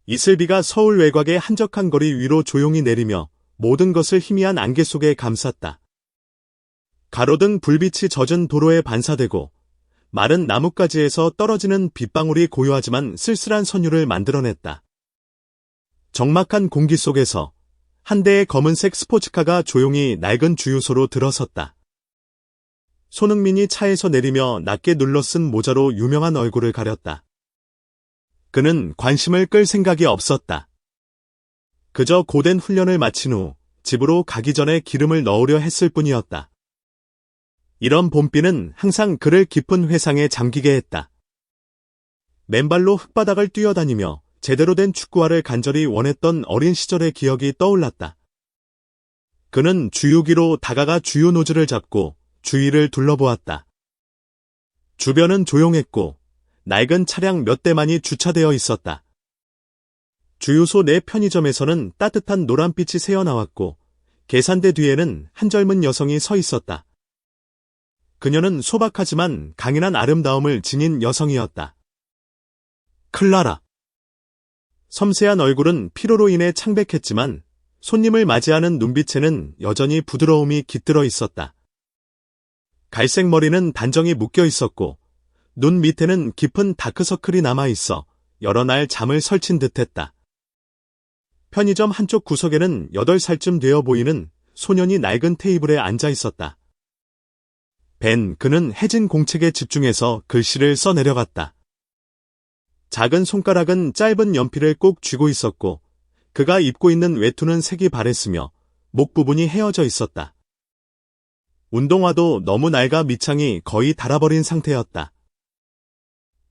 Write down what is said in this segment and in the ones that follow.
이슬비가 서울 외곽의 한적한 거리 위로 조용히 내리며 모든 것을 희미한 안개 속에 감쌌다. 가로등 불빛이 젖은 도로에 반사되고 마른 나뭇가지에서 떨어지는 빗방울이 고요하지만 쓸쓸한 선율을 만들어냈다. 적막한 공기 속에서 한 대의 검은색 스포츠카가 조용히 낡은 주유소로 들어섰다. 손흥민이 차에서 내리며 낮게 눌러쓴 모자로 유명한 얼굴을 가렸다. 그는 관심을 끌 생각이 없었다. 그저 고된 훈련을 마친 후 집으로 가기 전에 기름을 넣으려 했을 뿐이었다. 이런 봄비는 항상 그를 깊은 회상에 잠기게 했다. 맨발로 흙바닥을 뛰어다니며 제대로 된 축구화를 간절히 원했던 어린 시절의 기억이 떠올랐다. 그는 주유기로 다가가 주유 노즐을 잡고 주위를 둘러보았다. 주변은 조용했고 낡은 차량 몇 대만이 주차되어 있었다. 주유소 내 편의점에서는 따뜻한 노란빛이 새어나왔고 계산대 뒤에는 한 젊은 여성이 서 있었다. 그녀는 소박하지만 강인한 아름다움을 지닌 여성이었다. 클라라. 섬세한 얼굴은 피로로 인해 창백했지만 손님을 맞이하는 눈빛에는 여전히 부드러움이 깃들어 있었다. 갈색 머리는 단정히 묶여 있었고 눈 밑에는 깊은 다크서클이 남아있어 여러 날 잠을 설친 듯했다. 편의점 한쪽 구석에는 8살쯤 되어 보이는 소년이 낡은 테이블에 앉아 있었다. 그는 해진 공책에 집중해서 글씨를 써내려갔다. 작은 손가락은 짧은 연필을 꼭 쥐고 있었고 그가 입고 있는 외투는 색이 바랬으며 목 부분이 헤어져 있었다. 운동화도 너무 낡아 밑창이 거의 닳아버린 상태였다.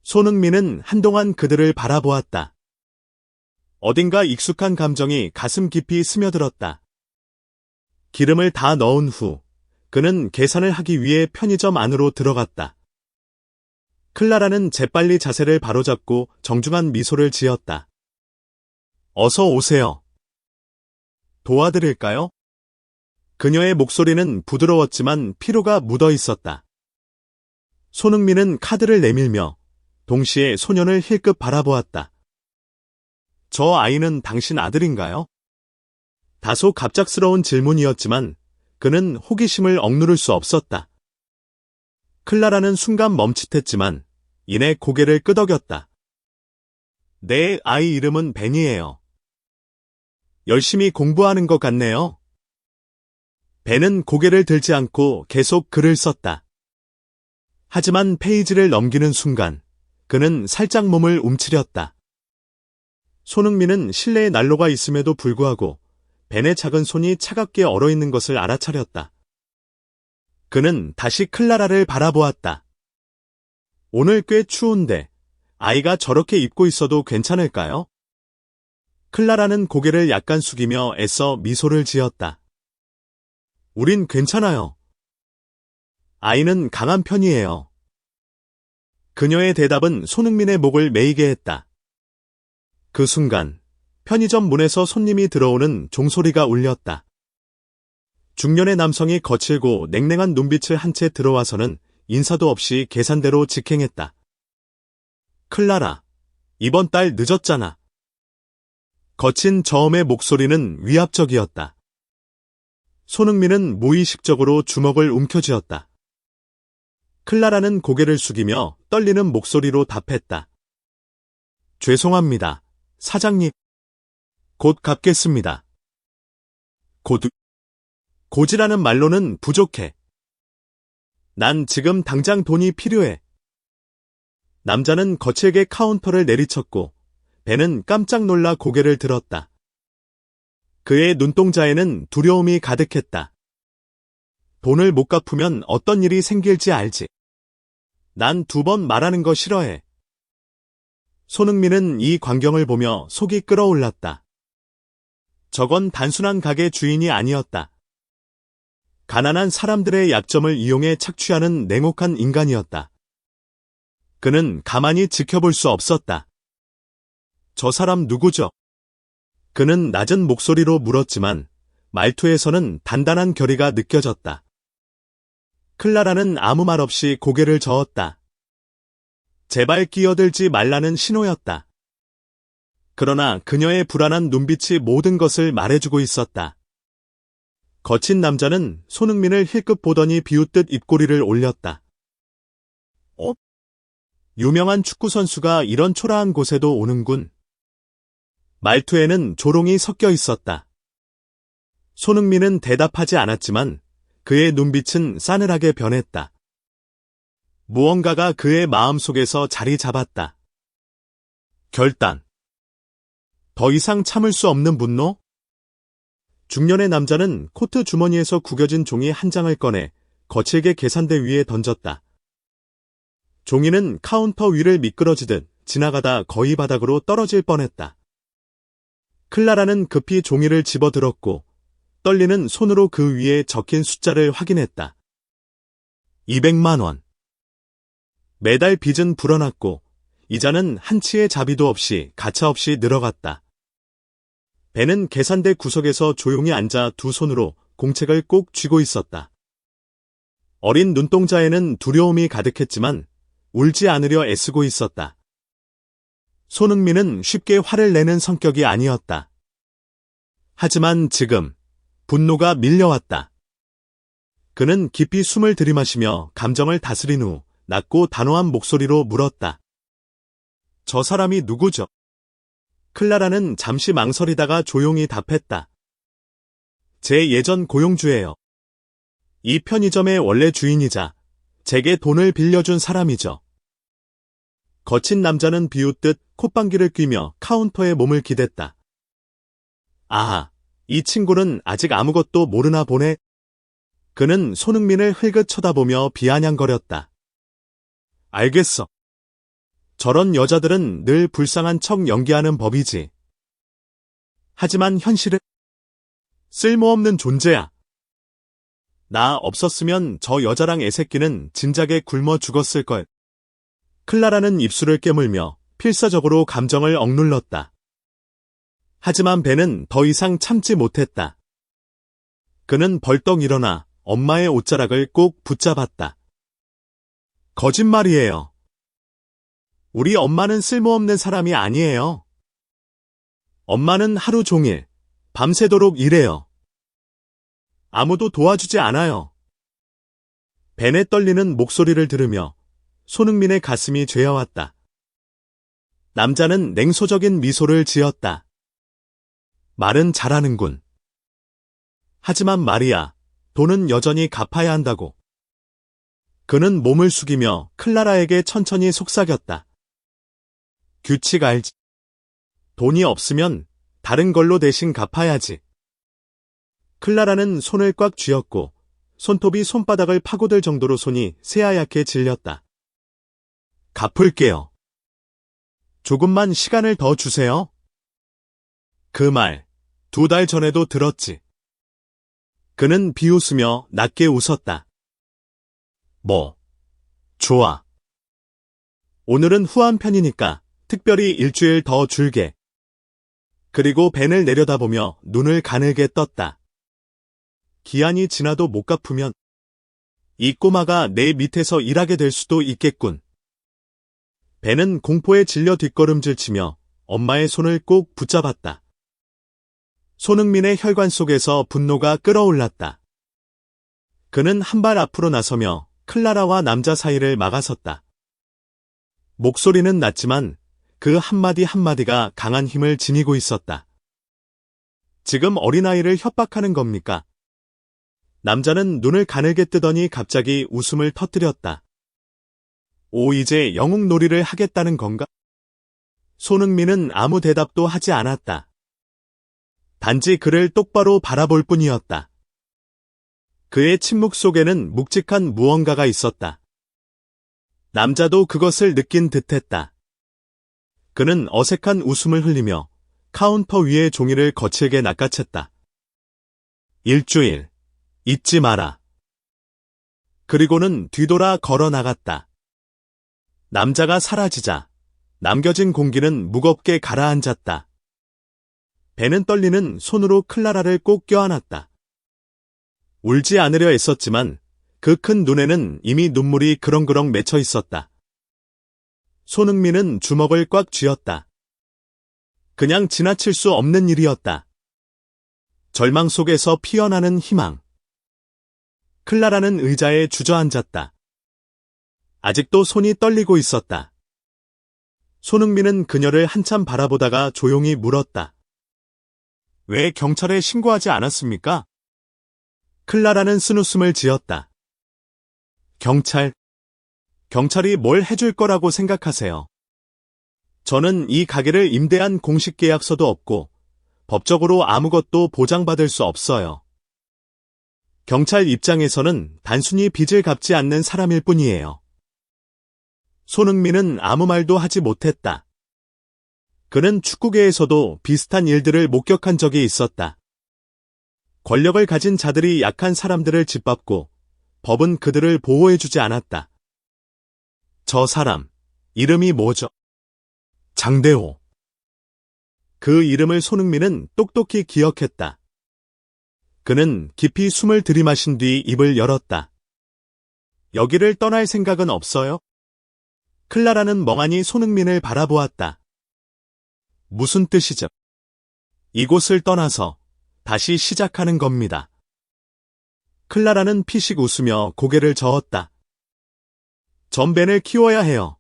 손흥민은 한동안 그들을 바라보았다. 어딘가 익숙한 감정이 가슴 깊이 스며들었다. 기름을 다 넣은 후 그는 계산을 하기 위해 편의점 안으로 들어갔다. 클라라는 재빨리 자세를 바로잡고 정중한 미소를 지었다. 어서 오세요. 도와드릴까요? 그녀의 목소리는 부드러웠지만 피로가 묻어 있었다. 손흥민은 카드를 내밀며 동시에 소년을 힐끗 바라보았다. 저 아이는 당신 아들인가요? 다소 갑작스러운 질문이었지만 그는 호기심을 억누를 수 없었다. 클라라는 순간 멈칫했지만 이내 고개를 끄덕였다. 내 아이 이름은 벤이에요. 열심히 공부하는 것 같네요. 벤은 고개를 들지 않고 계속 글을 썼다. 하지만 페이지를 넘기는 순간 그는 살짝 몸을 움츠렸다. 손흥민은 실내에 난로가 있음에도 불구하고 벤의 작은 손이 차갑게 얼어있는 것을 알아차렸다. 그는 다시 클라라를 바라보았다. 오늘 꽤 추운데 아이가 저렇게 입고 있어도 괜찮을까요? 클라라는 고개를 약간 숙이며 애써 미소를 지었다. 우린 괜찮아요. 아이는 강한 편이에요. 그녀의 대답은 손흥민의 목을 메이게 했다. 그 순간 편의점 문에서 손님이 들어오는 종소리가 울렸다. 중년의 남성이 거칠고 냉랭한 눈빛을 한 채 들어와서는 인사도 없이 계산대로 직행했다. 클라라, 이번 달 늦었잖아. 거친 저음의 목소리는 위압적이었다. 손흥민은 무의식적으로 주먹을 움켜쥐었다. 클라라는 고개를 숙이며 떨리는 목소리로 답했다. 죄송합니다, 사장님. 곧 갚겠습니다. 곧이라는 말로는 부족해. 난 지금 당장 돈이 필요해. 남자는 거칠게 카운터를 내리쳤고 벤은 깜짝 놀라 고개를 들었다. 그의 눈동자에는 두려움이 가득했다. 돈을 못 갚으면 어떤 일이 생길지 알지. 난 2번 말하는 거 싫어해. 손흥민은 이 광경을 보며 속이 끓어올랐다. 저건 단순한 가게 주인이 아니었다. 가난한 사람들의 약점을 이용해 착취하는 냉혹한 인간이었다. 그는 가만히 지켜볼 수 없었다. 저 사람 누구죠? 그는 낮은 목소리로 물었지만 말투에서는 단단한 결의가 느껴졌다. 클라라는 아무 말 없이 고개를 저었다. 제발 끼어들지 말라는 신호였다. 그러나 그녀의 불안한 눈빛이 모든 것을 말해주고 있었다. 거친 남자는 손흥민을 힐끗 보더니 비웃듯 입꼬리를 올렸다. 유명한 축구선수가 이런 초라한 곳에도 오는군. 말투에는 조롱이 섞여 있었다. 손흥민은 대답하지 않았지만 그의 눈빛은 싸늘하게 변했다. 무언가가 그의 마음속에서 자리 잡았다. 결단. 더 이상 참을 수 없는 분노? 중년의 남자는 코트 주머니에서 구겨진 종이 한 장을 꺼내 거칠게 계산대 위에 던졌다. 종이는 카운터 위를 미끄러지듯 지나가다 거의 바닥으로 떨어질 뻔했다. 클라라는 급히 종이를 집어들었고 떨리는 손으로 그 위에 적힌 숫자를 확인했다. 200만 원. 매달 빚은 불어났고 이자는 한치의 자비도 없이 가차없이 늘어갔다. 벤은 계산대 구석에서 조용히 앉아 두 손으로 공책을 꼭 쥐고 있었다. 어린 눈동자에는 두려움이 가득했지만 울지 않으려 애쓰고 있었다. 손흥민은 쉽게 화를 내는 성격이 아니었다. 하지만 지금 분노가 밀려왔다. 그는 깊이 숨을 들이마시며 감정을 다스린 후 낮고 단호한 목소리로 물었다. 저 사람이 누구죠? 클라라는 잠시 망설이다가 조용히 답했다. 제 예전 고용주예요. 이 편의점의 원래 주인이자 제게 돈을 빌려준 사람이죠. 거친 남자는 비웃듯 콧방귀를 뀌며 카운터에 몸을 기댔다. 아하, 이 친구는 아직 아무것도 모르나 보네. 그는 손흥민을 흘긋 쳐다보며 비아냥거렸다. 알겠어. 저런 여자들은 늘 불쌍한 척 연기하는 법이지. 하지만 현실은 쓸모없는 존재야. 나 없었으면 저 여자랑 애새끼는 진작에 굶어 죽었을걸. 클라라는 입술을 깨물며 필사적으로 감정을 억눌렀다. 하지만 벤은 더 이상 참지 못했다. 그는 벌떡 일어나 엄마의 옷자락을 꼭 붙잡았다. 거짓말이에요. 우리 엄마는 쓸모없는 사람이 아니에요. 엄마는 하루 종일, 밤새도록 일해요. 아무도 도와주지 않아요. 벤의 떨리는 목소리를 들으며 손흥민의 가슴이 죄어왔다. 남자는 냉소적인 미소를 지었다. 말은 잘하는군. 하지만 말이야, 돈은 여전히 갚아야 한다고. 그는 몸을 숙이며 클라라에게 천천히 속삭였다. 규칙 알지? 돈이 없으면 다른 걸로 대신 갚아야지. 클라라는 손을 꽉 쥐었고 손톱이 손바닥을 파고들 정도로 손이 새하얗게 질렸다. 갚을게요. 조금만 시간을 더 주세요. 그 말, 2달 전에도 들었지. 그는 비웃으며 낮게 웃었다. 뭐, 좋아. 오늘은 후한 편이니까 특별히 일주일 더 줄게. 그리고 벤을 내려다보며 눈을 가늘게 떴다. 기한이 지나도 못 갚으면 이 꼬마가 내 밑에서 일하게 될 수도 있겠군. 벤은 공포에 질려 뒷걸음질치며 엄마의 손을 꼭 붙잡았다. 손흥민의 혈관 속에서 분노가 끓어올랐다. 그는 한 발 앞으로 나서며 클라라와 남자 사이를 막아섰다. 목소리는 낮지만 그 한마디 한마디가 강한 힘을 지니고 있었다. 지금 어린아이를 협박하는 겁니까? 남자는 눈을 가늘게 뜨더니 갑자기 웃음을 터뜨렸다. 오, 이제 영웅놀이를 하겠다는 건가? 손흥민은 아무 대답도 하지 않았다. 단지 그를 똑바로 바라볼 뿐이었다. 그의 침묵 속에는 묵직한 무언가가 있었다. 남자도 그것을 느낀 듯했다. 그는 어색한 웃음을 흘리며 카운터 위의 종이를 거칠게 낚아챘다. 일주일, 잊지 마라. 그리고는 뒤돌아 걸어 나갔다. 남자가 사라지자 남겨진 공기는 무겁게 가라앉았다. 벤은 떨리는 손으로 클라라를 꼭 껴안았다. 울지 않으려 애썼지만 그 큰 눈에는 이미 눈물이 그렁그렁 맺혀 있었다. 손흥민은 주먹을 꽉 쥐었다. 그냥 지나칠 수 없는 일이었다. 절망 속에서 피어나는 희망. 클라라는 의자에 주저앉았다. 아직도 손이 떨리고 있었다. 손흥민은 그녀를 한참 바라보다가 조용히 물었다. 왜 경찰에 신고하지 않았습니까? 클라라는 쓴웃음을 지었다. 경찰이 뭘 해줄 거라고 생각하세요? 저는 이 가게를 임대한 공식 계약서도 없고 법적으로 아무것도 보장받을 수 없어요. 경찰 입장에서는 단순히 빚을 갚지 않는 사람일 뿐이에요. 손흥민은 아무 말도 하지 못했다. 그는 축구계에서도 비슷한 일들을 목격한 적이 있었다. 권력을 가진 자들이 약한 사람들을 짓밟고 법은 그들을 보호해주지 않았다. 저 사람, 이름이 뭐죠? 장대호. 그 이름을 손흥민은 똑똑히 기억했다. 그는 깊이 숨을 들이마신 뒤 입을 열었다. 여기를 떠날 생각은 없어요? 클라라는 멍하니 손흥민을 바라보았다. 무슨 뜻이죠? 이곳을 떠나서 다시 시작하는 겁니다. 클라라는 피식 웃으며 고개를 저었다. 전 벤을 키워야 해요.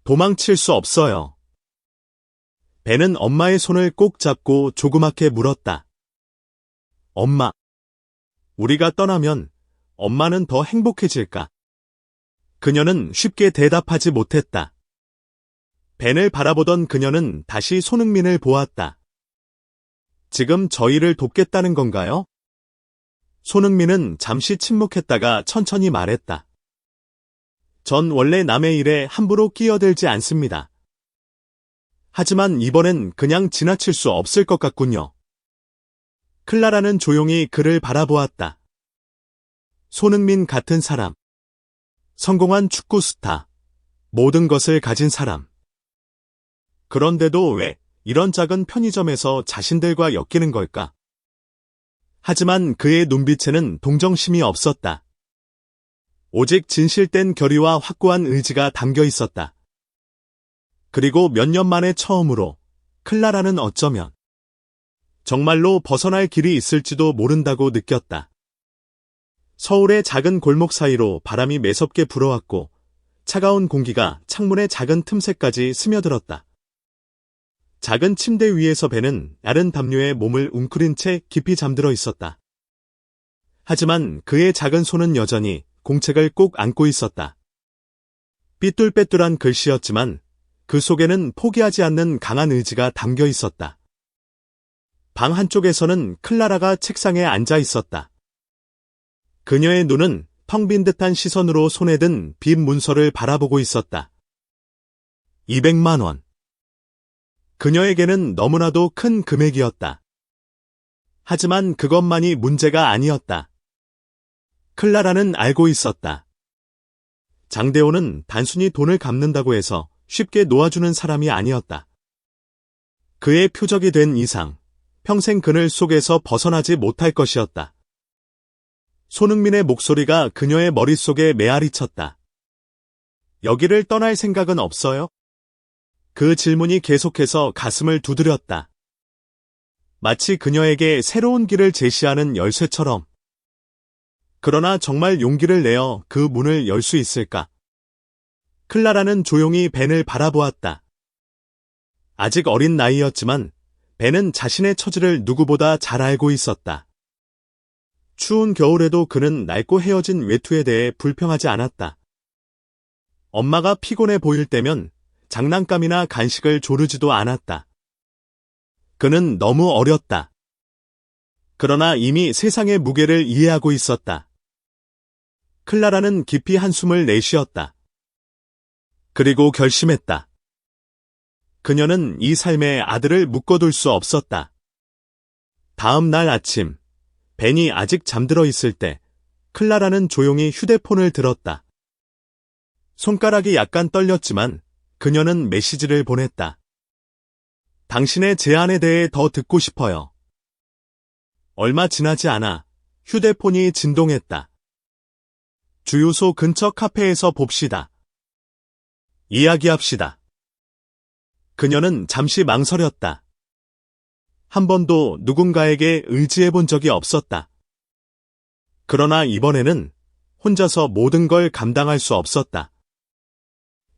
도망칠 수 없어요. 벤은 엄마의 손을 꼭 잡고 조그맣게 물었다. 엄마, 우리가 떠나면 엄마는 더 행복해질까? 그녀는 쉽게 대답하지 못했다. 벤을 바라보던 그녀는 다시 손흥민을 보았다. 지금 저희를 돕겠다는 건가요? 손흥민은 잠시 침묵했다가 천천히 말했다. 전 원래 남의 일에 함부로 끼어들지 않습니다. 하지만 이번엔 그냥 지나칠 수 없을 것 같군요. 클라라는 조용히 그를 바라보았다. 손흥민 같은 사람. 성공한 축구 스타. 모든 것을 가진 사람. 그런데도 왜 이런 작은 편의점에서 자신들과 엮이는 걸까? 하지만 그의 눈빛에는 동정심이 없었다. 오직 진실된 결의와 확고한 의지가 담겨 있었다. 그리고 몇 년 만에 처음으로 클라라는 어쩌면 정말로 벗어날 길이 있을지도 모른다고 느꼈다. 서울의 작은 골목 사이로 바람이 매섭게 불어왔고 차가운 공기가 창문의 작은 틈새까지 스며들었다. 작은 침대 위에서 벤은 마른 담요에 몸을 웅크린 채 깊이 잠들어 있었다. 하지만 그의 작은 손은 여전히 공책을 꼭 안고 있었다. 삐뚤빼뚤한 글씨였지만 그 속에는 포기하지 않는 강한 의지가 담겨 있었다. 방 한쪽에서는 클라라가 책상에 앉아 있었다. 그녀의 눈은 텅 빈 듯한 시선으로 손에 든 빈 문서를 바라보고 있었다. 200만 원. 그녀에게는 너무나도 큰 금액이었다. 하지만 그것만이 문제가 아니었다. 클라라는 알고 있었다. 장대호는 단순히 돈을 갚는다고 해서 쉽게 놓아주는 사람이 아니었다. 그의 표적이 된 이상 평생 그늘 속에서 벗어나지 못할 것이었다. 손흥민의 목소리가 그녀의 머릿속에 메아리쳤다. 여기를 떠날 생각은 없어요? 그 질문이 계속해서 가슴을 두드렸다. 마치 그녀에게 새로운 길을 제시하는 열쇠처럼. 그러나 정말 용기를 내어 그 문을 열 수 있을까? 클라라는 조용히 벤을 바라보았다. 아직 어린 나이였지만 벤은 자신의 처지를 누구보다 잘 알고 있었다. 추운 겨울에도 그는 낡고 헤어진 외투에 대해 불평하지 않았다. 엄마가 피곤해 보일 때면 장난감이나 간식을 조르지도 않았다. 그는 너무 어렸다. 그러나 이미 세상의 무게를 이해하고 있었다. 클라라는 깊이 한숨을 내쉬었다. 그리고 결심했다. 그녀는 이 삶에 아들을 묶어둘 수 없었다. 다음 날 아침, 벤이 아직 잠들어 있을 때 클라라는 조용히 휴대폰을 들었다. 손가락이 약간 떨렸지만 그녀는 메시지를 보냈다. 당신의 제안에 대해 더 듣고 싶어요. 얼마 지나지 않아 휴대폰이 진동했다. 주유소 근처 카페에서 봅시다. 이야기합시다. 그녀는 잠시 망설였다. 한 번도 누군가에게 의지해 본 적이 없었다. 그러나 이번에는 혼자서 모든 걸 감당할 수 없었다.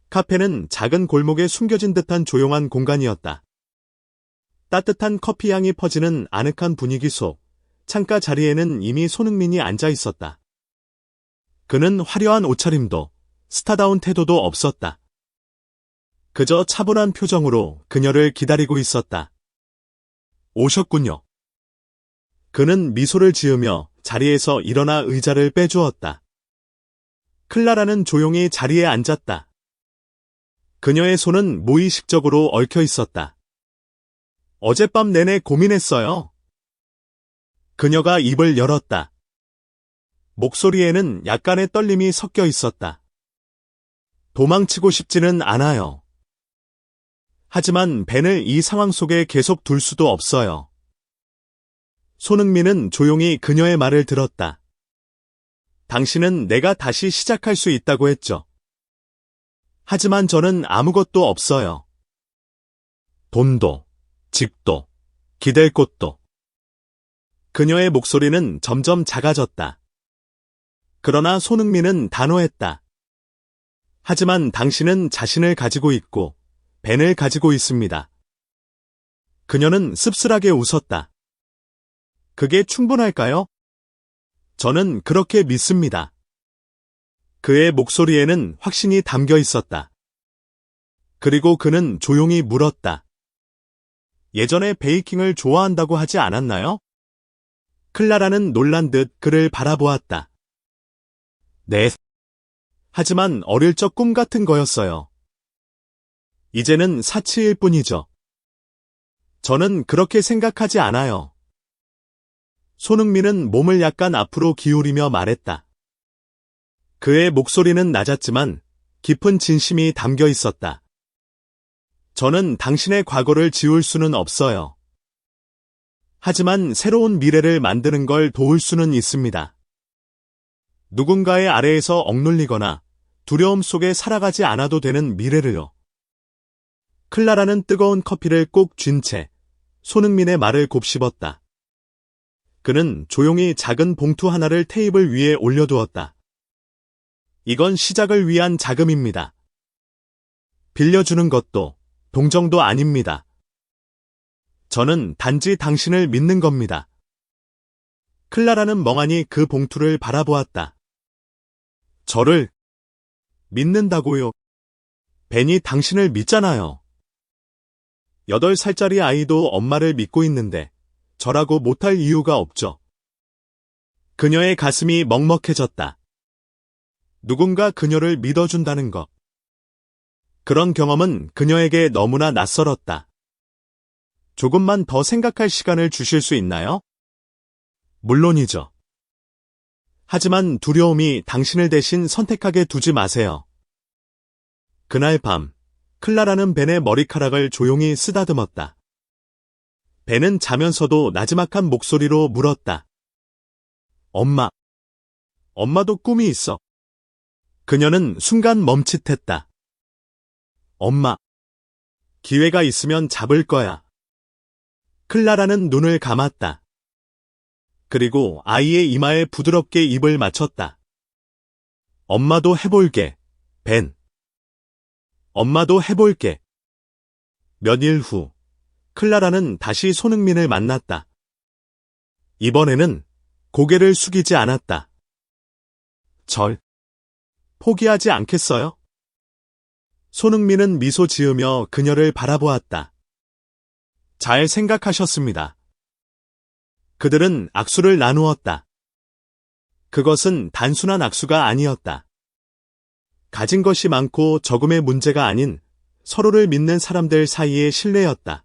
카페는 작은 골목에 숨겨진 듯한 조용한 공간이었다. 따뜻한 커피 향이 퍼지는 아늑한 분위기 속 창가 자리에는 이미 손흥민이 앉아 있었다. 그는 화려한 옷차림도 스타다운 태도도 없었다. 그저 차분한 표정으로 그녀를 기다리고 있었다. 오셨군요. 그는 미소를 지으며 자리에서 일어나 의자를 빼주었다. 클라라는 조용히 자리에 앉았다. 그녀의 손은 무의식적으로 얽혀 있었다. 어젯밤 내내 고민했어요. 그녀가 입을 열었다. 목소리에는 약간의 떨림이 섞여 있었다. 도망치고 싶지는 않아요. 하지만 벤을 이 상황 속에 계속 둘 수도 없어요. 손흥민은 조용히 그녀의 말을 들었다. 당신은 내가 다시 시작할 수 있다고 했죠. 하지만 저는 아무것도 없어요. 돈도, 집도, 기댈 곳도. 그녀의 목소리는 점점 작아졌다. 그러나 손흥민은 단호했다. 하지만 당신은 자신을 가지고 있고 벤을 가지고 있습니다. 그녀는 씁쓸하게 웃었다. 그게 충분할까요? 저는 그렇게 믿습니다. 그의 목소리에는 확신이 담겨 있었다. 그리고 그는 조용히 물었다. 예전에 베이킹을 좋아한다고 하지 않았나요? 클라라는 놀란 듯 그를 바라보았다. 네. 하지만 어릴 적 꿈 같은 거였어요. 이제는 사치일 뿐이죠. 저는 그렇게 생각하지 않아요. 손흥민은 몸을 약간 앞으로 기울이며 말했다. 그의 목소리는 낮았지만 깊은 진심이 담겨 있었다. 저는 당신의 과거를 지울 수는 없어요. 하지만 새로운 미래를 만드는 걸 도울 수는 있습니다. 누군가의 아래에서 억눌리거나 두려움 속에 살아가지 않아도 되는 미래를요. 클라라는 뜨거운 커피를 꼭 쥔 채 손흥민의 말을 곱씹었다. 그는 조용히 작은 봉투 하나를 테이블 위에 올려두었다. 이건 시작을 위한 자금입니다. 빌려주는 것도 동정도 아닙니다. 저는 단지 당신을 믿는 겁니다. 클라라는 멍하니 그 봉투를 바라보았다. 저를 믿는다고요? 벤이 당신을 믿잖아요. 8살짜리 아이도 엄마를 믿고 있는데 저라고 못할 이유가 없죠. 그녀의 가슴이 먹먹해졌다. 누군가 그녀를 믿어준다는 것. 그런 경험은 그녀에게 너무나 낯설었다. 조금만 더 생각할 시간을 주실 수 있나요? 물론이죠. 하지만 두려움이 당신을 대신 선택하게 두지 마세요. 그날 밤, 클라라는 벤의 머리카락을 조용히 쓰다듬었다. 벤은 자면서도 나지막한 목소리로 물었다. 엄마. 엄마도 꿈이 있어. 그녀는 순간 멈칫했다. 엄마. 기회가 있으면 잡을 거야. 클라라는 눈을 감았다. 그리고 아이의 이마에 부드럽게 입을 맞췄다. 엄마도 해볼게, 벤. 엄마도 해볼게. 몇 일 후, 클라라는 다시 손흥민을 만났다. 이번에는 고개를 숙이지 않았다. 절 포기하지 않겠어요? 손흥민은 미소 지으며 그녀를 바라보았다. 잘 생각하셨습니다. 그들은 악수를 나누었다. 그것은 단순한 악수가 아니었다. 가진 것이 많고 적음의 문제가 아닌 서로를 믿는 사람들 사이의 신뢰였다.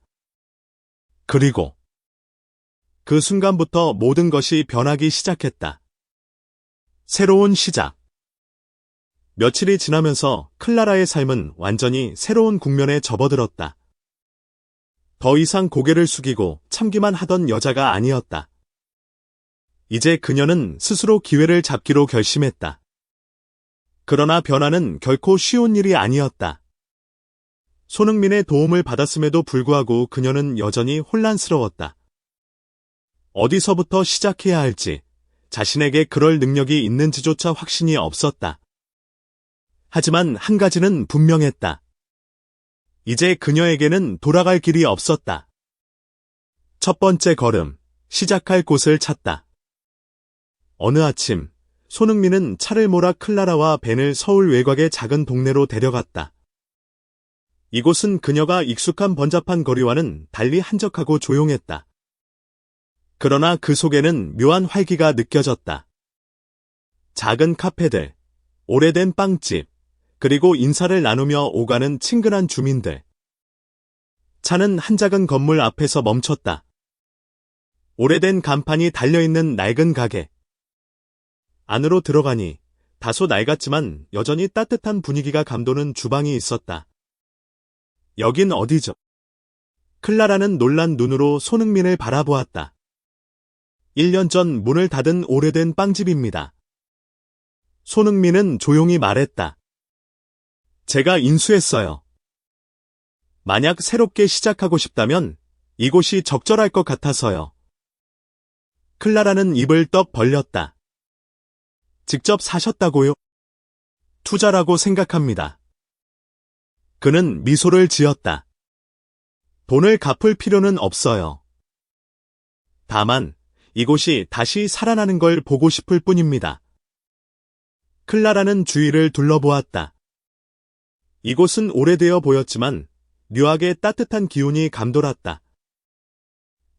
그리고 그 순간부터 모든 것이 변하기 시작했다. 새로운 시작. 며칠이 지나면서 클라라의 삶은 완전히 새로운 국면에 접어들었다. 더 이상 고개를 숙이고 참기만 하던 여자가 아니었다. 이제 그녀는 스스로 기회를 잡기로 결심했다. 그러나 변화는 결코 쉬운 일이 아니었다. 손흥민의 도움을 받았음에도 불구하고 그녀는 여전히 혼란스러웠다. 어디서부터 시작해야 할지, 자신에게 그럴 능력이 있는지조차 확신이 없었다. 하지만 한 가지는 분명했다. 이제 그녀에게는 돌아갈 길이 없었다. 첫 번째 걸음, 시작할 곳을 찾다. 어느 아침, 손흥민은 차를 몰아 클라라와 벤을 서울 외곽의 작은 동네로 데려갔다. 이곳은 그녀가 익숙한 번잡한 거리와는 달리 한적하고 조용했다. 그러나 그 속에는 묘한 활기가 느껴졌다. 작은 카페들, 오래된 빵집, 그리고 인사를 나누며 오가는 친근한 주민들. 차는 한 작은 건물 앞에서 멈췄다. 오래된 간판이 달려있는 낡은 가게. 안으로 들어가니 다소 낡았지만 여전히 따뜻한 분위기가 감도는 주방이 있었다. 여긴 어디죠? 클라라는 놀란 눈으로 손흥민을 바라보았다. 1년 전 문을 닫은 오래된 빵집입니다. 손흥민은 조용히 말했다. 제가 인수했어요. 만약 새롭게 시작하고 싶다면 이곳이 적절할 것 같아서요. 클라라는 입을 떡 벌렸다. 직접 사셨다고요? 투자라고 생각합니다. 그는 미소를 지었다. 돈을 갚을 필요는 없어요. 다만 이곳이 다시 살아나는 걸 보고 싶을 뿐입니다. 클라라는 주위를 둘러보았다. 이곳은 오래되어 보였지만 묘하게 따뜻한 기운이 감돌았다.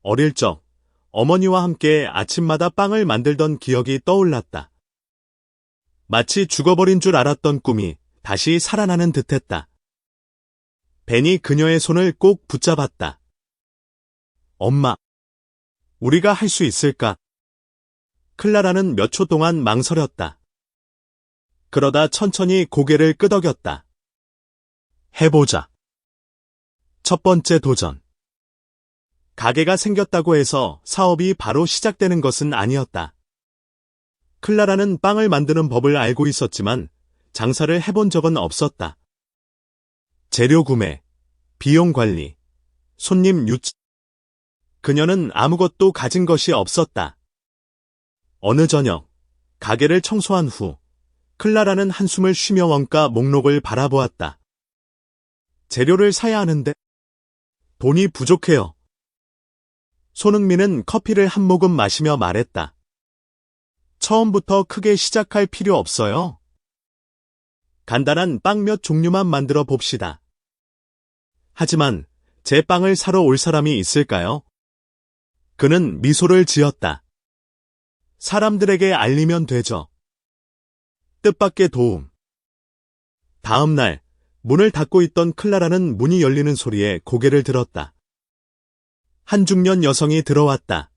어릴 적 어머니와 함께 아침마다 빵을 만들던 기억이 떠올랐다. 마치 죽어버린 줄 알았던 꿈이 다시 살아나는 듯했다. 벤이 그녀의 손을 꼭 붙잡았다. 엄마, 우리가 할 수 있을까? 클라라는 몇 초 동안 망설였다. 그러다 천천히 고개를 끄덕였다. 해보자. 첫 번째 도전. 가게가 생겼다고 해서 사업이 바로 시작되는 것은 아니었다. 클라라는 빵을 만드는 법을 알고 있었지만 장사를 해본 적은 없었다. 재료 구매, 비용 관리, 손님 유치. 그녀는 아무것도 가진 것이 없었다. 어느 저녁, 가게를 청소한 후, 클라라는 한숨을 쉬며 원가 목록을 바라보았다. 재료를 사야 하는데 돈이 부족해요. 손흥민은 커피를 한 모금 마시며 말했다. 처음부터 크게 시작할 필요 없어요. 간단한 빵 몇 종류만 만들어 봅시다. 하지만 제 빵을 사러 올 사람이 있을까요? 그는 미소를 지었다. 사람들에게 알리면 되죠. 뜻밖의 도움. 다음 날, 문을 닫고 있던 클라라는 문이 열리는 소리에 고개를 들었다. 한 중년 여성이 들어왔다.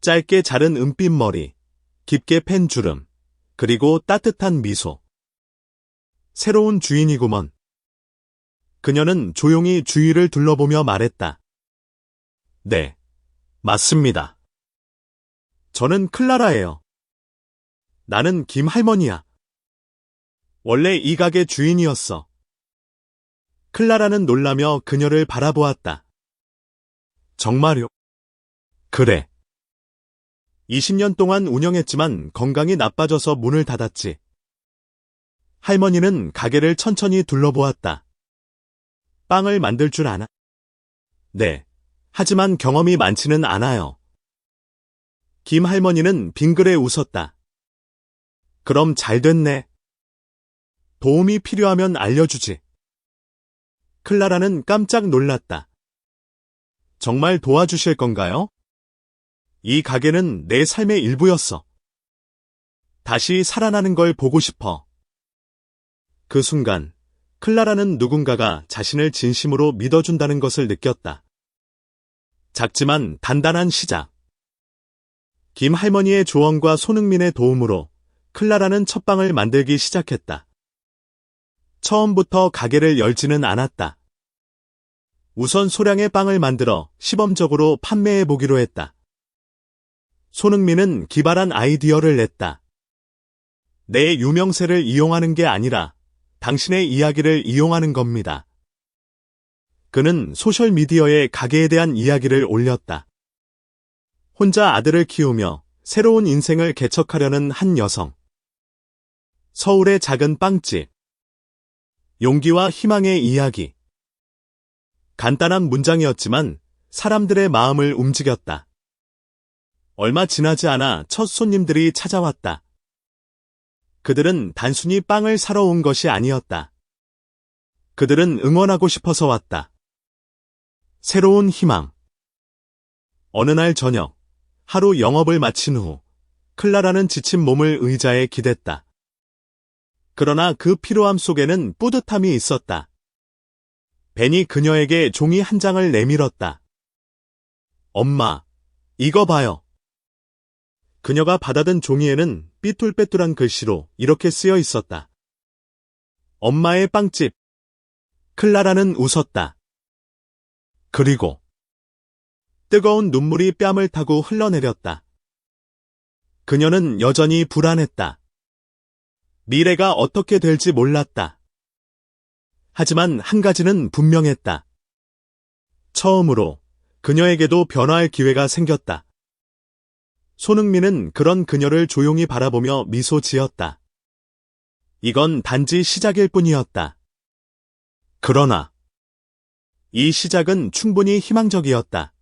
짧게 자른 은빛 머리, 깊게 팬 주름, 그리고 따뜻한 미소. 새로운 주인이구먼. 그녀는 조용히 주위를 둘러보며 말했다. 네, 맞습니다. 저는 클라라예요. 나는 김 할머니야. 원래 이 가게 주인이었어. 클라라는 놀라며 그녀를 바라보았다. 정말요? 그래. 20년 동안 운영했지만 건강이 나빠져서 문을 닫았지. 할머니는 가게를 천천히 둘러보았다. 빵을 만들 줄 아나? 네. 하지만 경험이 많지는 않아요. 김 할머니는 빙그레 웃었다. 그럼 잘 됐네. 도움이 필요하면 알려주지. 클라라는 깜짝 놀랐다. 정말 도와주실 건가요? 이 가게는 내 삶의 일부였어. 다시 살아나는 걸 보고 싶어. 그 순간, 클라라는 누군가가 자신을 진심으로 믿어준다는 것을 느꼈다. 작지만 단단한 시작. 김 할머니의 조언과 손흥민의 도움으로 클라라는 첫 빵을 만들기 시작했다. 처음부터 가게를 열지는 않았다. 우선 소량의 빵을 만들어 시범적으로 판매해보기로 했다. 손흥민은 기발한 아이디어를 냈다. 내 유명세를 이용하는 게 아니라 당신의 이야기를 이용하는 겁니다. 그는 소셜미디어에 가게에 대한 이야기를 올렸다. 혼자 아들을 키우며 새로운 인생을 개척하려는 한 여성. 서울의 작은 빵집. 용기와 희망의 이야기. 간단한 문장이었지만 사람들의 마음을 움직였다. 얼마 지나지 않아 첫 손님들이 찾아왔다. 그들은 단순히 빵을 사러 온 것이 아니었다. 그들은 응원하고 싶어서 왔다. 새로운 희망. 어느 날 저녁, 하루 영업을 마친 후 클라라는 지친 몸을 의자에 기댔다. 그러나 그 피로함 속에는 뿌듯함이 있었다. 벤이 그녀에게 종이 한 장을 내밀었다. 엄마, 이거 봐요. 그녀가 받아든 종이에는 삐뚤빼뚤한 글씨로 이렇게 쓰여 있었다. 엄마의 빵집. 클라라는 웃었다. 그리고 뜨거운 눈물이 뺨을 타고 흘러내렸다. 그녀는 여전히 불안했다. 미래가 어떻게 될지 몰랐다. 하지만 한 가지는 분명했다. 처음으로 그녀에게도 변화할 기회가 생겼다. 손흥민은 그런 그녀를 조용히 바라보며 미소 지었다. 이건 단지 시작일 뿐이었다. 그러나 이 시작은 충분히 희망적이었다.